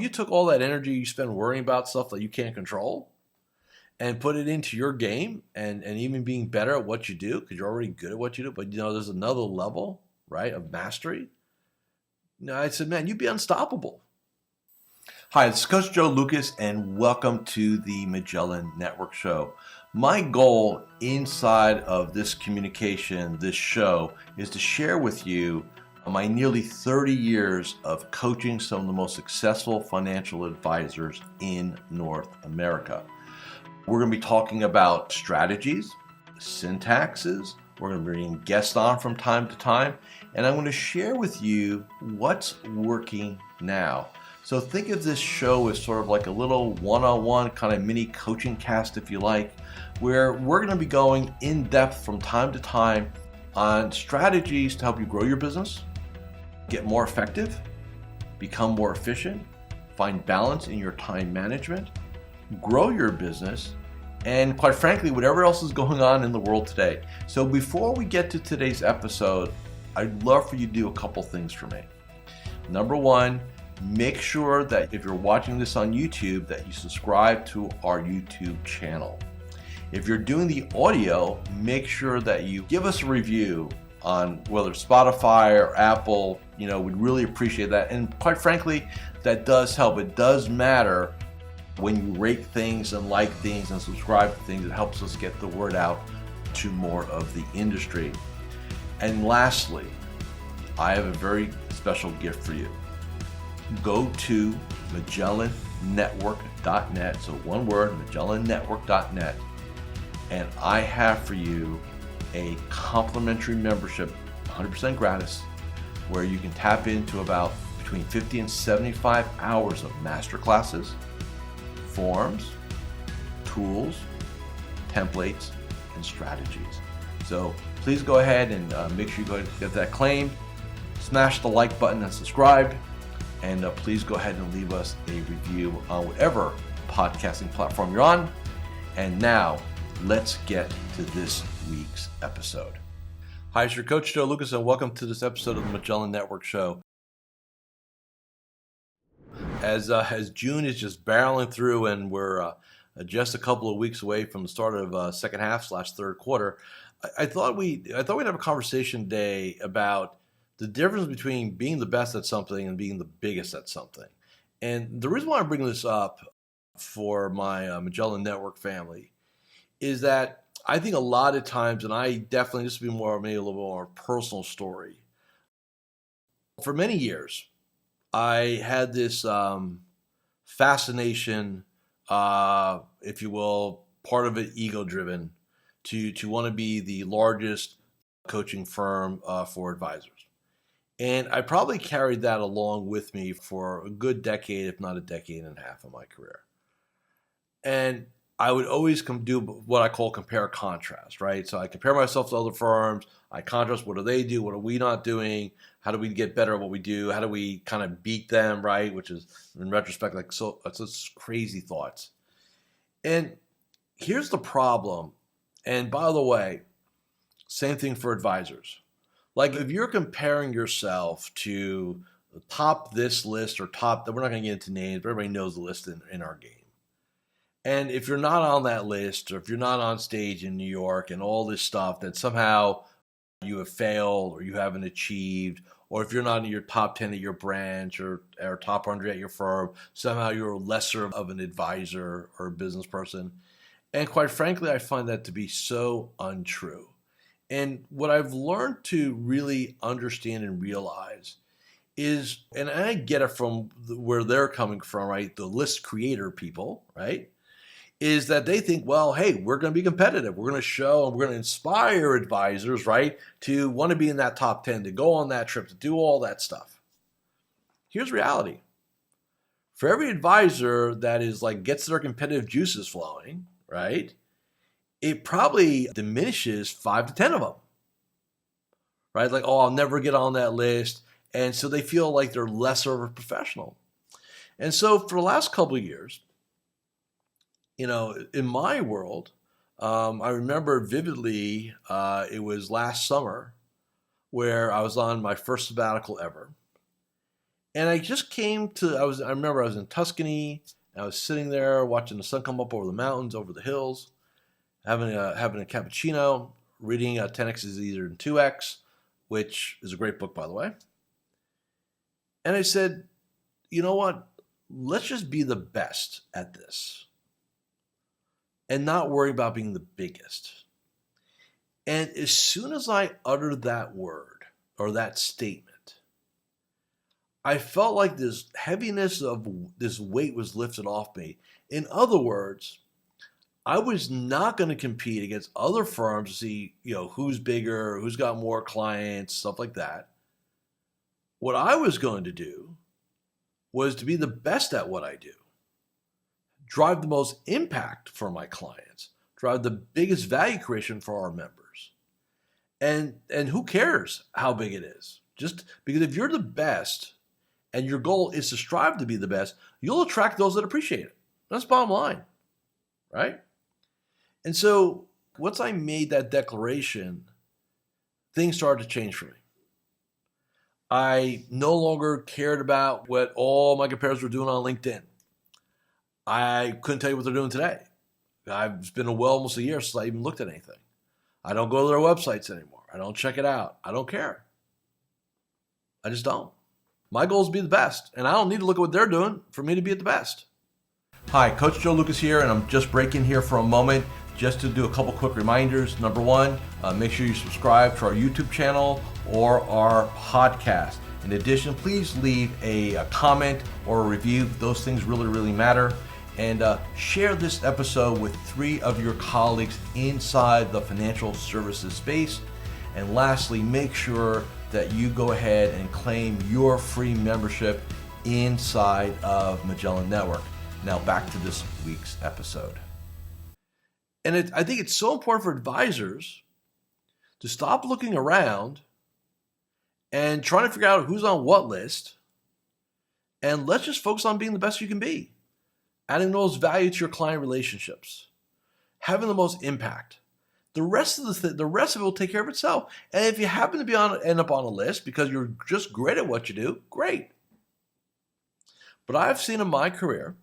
you took all that energy you spend worrying about stuff that you can't control and put it into your game and even being better at what you do, because you're already good at what you do, but there's another level, right, of mastery. I said, man, you'd be unstoppable. Hi, this is Coach Joe Lucas, and welcome to the Magellan Network Show. My goal inside of this communication, this show, is to share with you my nearly 30 years of coaching some of the most successful financial advisors in North America. We're going to be talking about strategies, syntaxes. We're going to be bringing guests on from time to time, and I'm going to share with you what's working now. So think of this show as sort of like a little one-on-one kind of mini coaching cast, if you like, where we're going to be going in depth from time to time on strategies to help you grow your business, get more effective, become more efficient, find balance in your time management, grow your business, and quite frankly, whatever else is going on in the world today. So before we get to today's episode, I'd love for you to do a couple things for me. Number one, make sure that if you're watching this on YouTube, that you subscribe to our YouTube channel. If you're doing the audio, make sure that you give us a review on whether it's Spotify or Apple. We'd really appreciate that. And quite frankly, that does help. It does matter when you rate things and like things and subscribe to things. It helps us get the word out to more of the industry. And lastly, I have a very special gift for you. Go to MagellanNetwork.net, so one word, MagellanNetwork.net, and I have for you a complimentary membership, 100% gratis, where you can tap into about between 50 and 75 hours of masterclasses, forms, tools, templates, and strategies. So please go ahead and make sure you go ahead and get that claimed. Smash the like button and subscribe. And please go ahead and leave us a review on whatever podcasting platform you're on. And now, let's get to this week's episode. Hi, it's your Coach Joe Lucas, and welcome to this episode of the Magellan Network Show. As June is just barreling through, and we're just a couple of weeks away from the start of second half / third quarter, I thought we'd have a conversation today about the difference between being the best at something and being the biggest at something. And the reason why I'm bringing this up for my Magellan Network family is that I think a lot of times, and I definitely, this will be maybe a little more personal story. For many years, I had this fascination, if you will, part of it ego-driven, to want to be the largest coaching firm for advisors. And I probably carried that along with me for a good decade, if not a decade and a half of my career. And I would always do what I call compare contrast, right? So I compare myself to other firms. I contrast, what do they do? What are we not doing? How do we get better at what we do? How do we kind of beat them, right? Which is, in retrospect, like such crazy thoughts. And here's the problem. And by the way, same thing for advisors. Like if you're comparing yourself to the top this list or top, we're not going to get into names, but everybody knows the list in our game. And if you're not on that list, or if you're not on stage in New York and all this stuff, that somehow you have failed or you haven't achieved, or if you're not in your top 10 at your branch or top 100 at your firm, somehow you're lesser of an advisor or a business person. And quite frankly, I find that to be so untrue. And what I've learned to really understand and realize is, and I get it from where they're coming from, right? The list creator people, right? Is that they think, well, hey, we're going to be competitive. We're going to show and we're going to inspire advisors, right? To want to be in that top 10, to go on that trip, to do all that stuff. Here's reality. For every advisor that is like gets their competitive juices flowing, right? It probably diminishes 5 to 10 of them, right? Like, oh, I'll never get on that list. And so they feel like they're lesser of a professional. And so for the last couple of years, in my world, I remember vividly, it was last summer where I was on my first sabbatical ever. And I just came to, I remember I was in Tuscany, and I was sitting there watching the sun come up over the mountains, over the hills, having a cappuccino, reading 10x is easier than 2x, which is a great book, by the way. And I said, you know what? Let's just be the best at this and not worry about being the biggest. And as soon as I uttered that word or that statement, I felt like this heaviness of this weight was lifted off me. In other words, I was not going to compete against other firms to see, who's bigger, who's got more clients, stuff like that. What I was going to do was to be the best at what I do, drive the most impact for my clients, drive the biggest value creation for our members. And who cares how big it is? Just because if you're the best and your goal is to strive to be the best, you'll attract those that appreciate it. That's the bottom line, right? And so once I made that declaration, things started to change for me. I no longer cared about what all my competitors were doing on LinkedIn. I couldn't tell you what they're doing today. It's been almost a year since I even looked at anything. I don't go to their websites anymore. I don't check it out. I don't care. I just don't. My goal is to be the best, and I don't need to look at what they're doing for me to be at the best. Hi, Coach Joe Lukacs here, and I'm just breaking here for a moment just to do a couple quick reminders. Number one, make sure you subscribe to our YouTube channel or our podcast. In addition, please leave a comment or a review. Those things really, really matter. And share this episode with 3 of your colleagues inside the financial services space. And lastly, make sure that you go ahead and claim your free membership inside of Magellan Network. Now back to this week's episode. And I think it's so important for advisors to stop looking around and trying to figure out who's on what list, and let's just focus on being the best you can be, adding the most value to your client relationships, having the most impact. The rest of it will take care of itself. And if you happen to end up on a list because you're just great at what you do, great. But I've seen in my career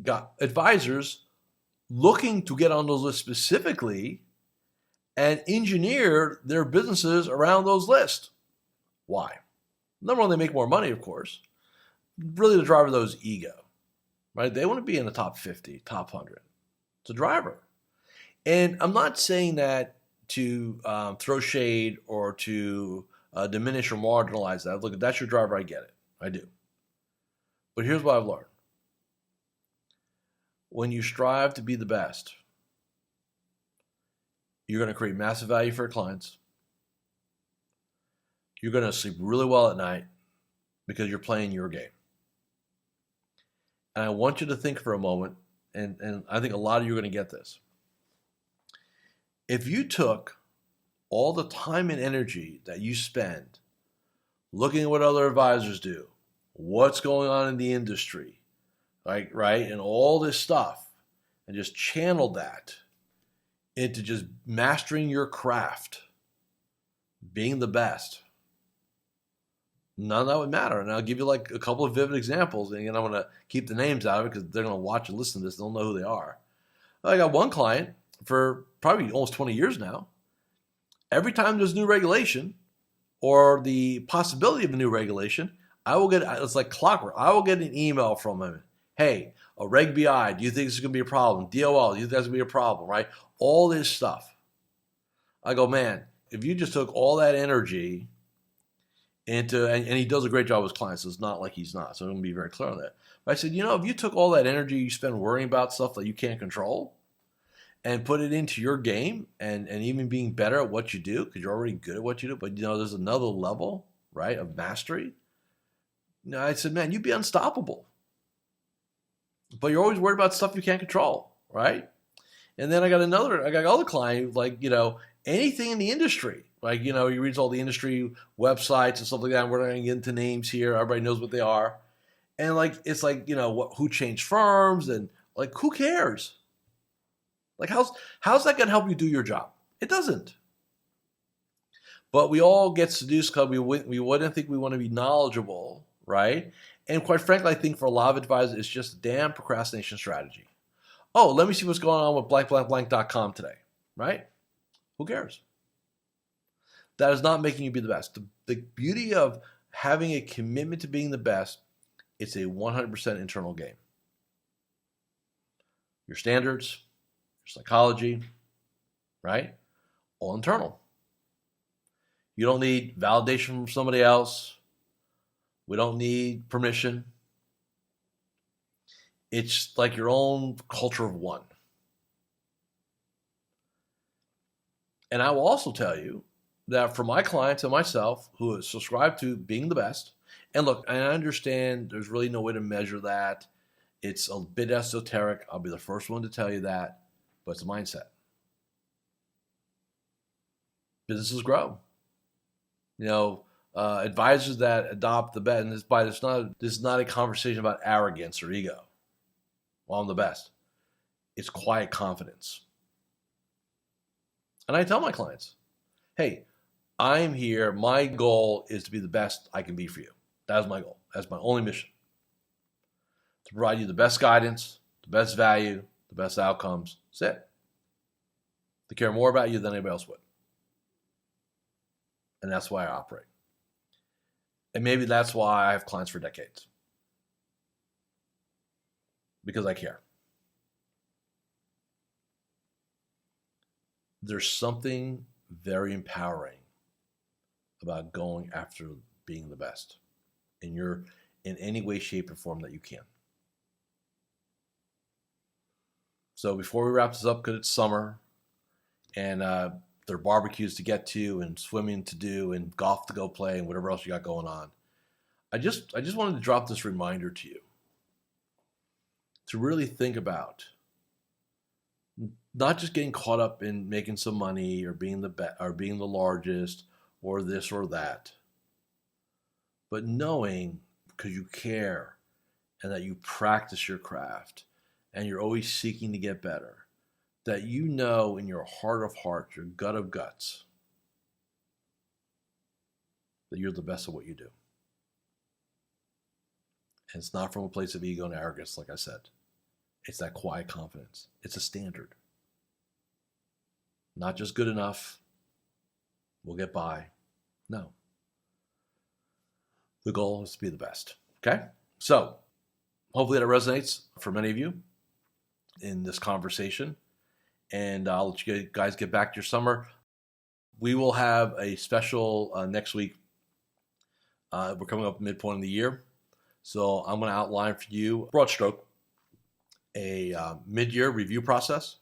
got advisors looking to get on those lists specifically and engineer their businesses around those lists. Why? Number one, they make more money, of course. Really, the driver, though, is ego, right? They want to be in the top 50, top 100. It's a driver. And I'm not saying that to throw shade or to diminish or marginalize that. Look, if that's your driver, I get it. I do. But here's what I've learned. When you strive to be the best, you're going to create massive value for your clients. You're going to sleep really well at night because you're playing your game. And I want you to think for a moment, and I think a lot of you are going to get this. If you took all the time and energy that you spend looking at what other advisors do, what's going on in the industry, right, and all this stuff, and just channeled that into just mastering your craft, being the best, none of that would matter. And I'll give you like a couple of vivid examples, and I'm going to keep the names out of it because they're going to watch and listen to this. They'll know who they are. I got one client for probably almost 20 years now. Every time there's new regulation or the possibility of a new regulation, I will get, it's like clockwork, I will get an email from him. Hey, a Reg BI, do you think this is going to be a problem? DOL, do you think that's going to be a problem, right? All this stuff. I go, man, if you just took all that energy into, and he does a great job with his clients, so it's not like he's not, so I'm going to be very clear on that. But I said, if you took all that energy you spend worrying about stuff that you can't control and put it into your game and even being better at what you do, because you're already good at what you do, but there's another level, right, of mastery. I said, man, you'd be unstoppable. But you're always worried about stuff you can't control, right? And then I got other client, like, anything in the industry. Like, he reads all the industry websites and stuff like that. And we're not going to get into names here. Everybody knows what they are. And it's like, who changed firms and like, who cares? Like, how's that going to help you do your job? It doesn't. But we all get seduced because we wouldn't think we want to be knowledgeable, right? And quite frankly, I think for a lot of advisors, it's just a damn procrastination strategy. Oh, let me see what's going on with blank.com today, right? Who cares? That is not making you be the best. The beauty of having a commitment to being the best, it's a 100% internal game. Your standards, your psychology, right? All internal. You don't need validation from somebody else. We don't need permission. It's like your own culture of one. And I will also tell you that for my clients and myself who subscribe to being the best, and look, I understand there's really no way to measure that. It's a bit esoteric. I'll be the first one to tell you that, but it's a mindset. Businesses grow. Advisors that adopt the best, and this is not a conversation about arrogance or ego. Well, I'm the best. It's quiet confidence. And I tell my clients, hey, I'm here. My goal is to be the best I can be for you. That is my goal. That's my only mission. To provide you the best guidance, the best value, the best outcomes. That's it. To care more about you than anybody else would. And that's why I operate. And maybe that's why I have clients for decades. Because I care. There's something very empowering about going after being the best in any way, shape, or form that you can. So before we wrap this up, because it's summer and there are barbecues to get to and swimming to do and golf to go play and whatever else you got going on, I just wanted to drop this reminder to you to really think about not just getting caught up in making some money or being the largest or this or that, but knowing because you care and that you practice your craft and you're always seeking to get better, that you know in your heart of hearts, your gut of guts, that you're the best at what you do. And it's not from a place of ego and arrogance, like I said. It's that quiet confidence. It's a standard. Not just good enough. We'll get by. No. The goal is to be the best. Okay? So, hopefully that resonates for many of you in this conversation. And I'll let you guys get back to your summer. We will have a special next week. We're coming up midpoint of the year. So I'm going to outline for you, broad stroke, a mid-year review process.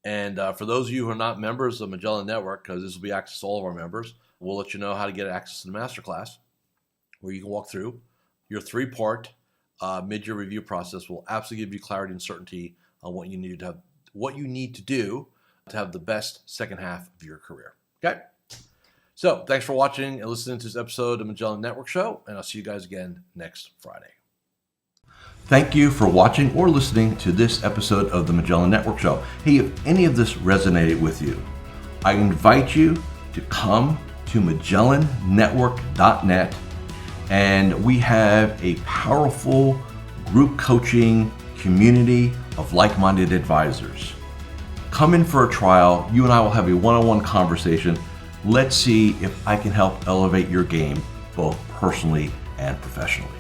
And for those of you who are not members of Magellan Network, because this will be access to all of our members, we'll let you know how to get access to the masterclass, where you can walk through your 3-part mid-year review process. Will absolutely give you clarity and certainty on what you need to do to have the best second half of your career. Okay? So thanks for watching and listening to this episode of Magellan Network Show, and I'll see you guys again next Friday. Thank you for watching or listening to this episode of the Magellan Network Show. Hey, if any of this resonated with you, I invite you to come to MagellanNetwork.net, and we have a powerful group coaching community of like-minded advisors. Come in for a trial. You and I will have a one-on-one conversation. Let's see if I can help elevate your game, both personally and professionally.